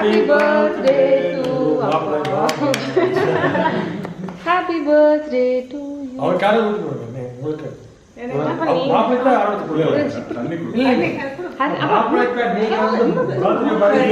Happy birthday to Appa. Happy birthday to you. அவர் காரை ஊத்தி போடுங்க உங்களுக்கு. மாப்பிள்ளை ஆரம்பிச்சு போடுங்க. தண்ணி குடி. அப்பா மாப்பிள்ளை நீங்க வந்து birthday party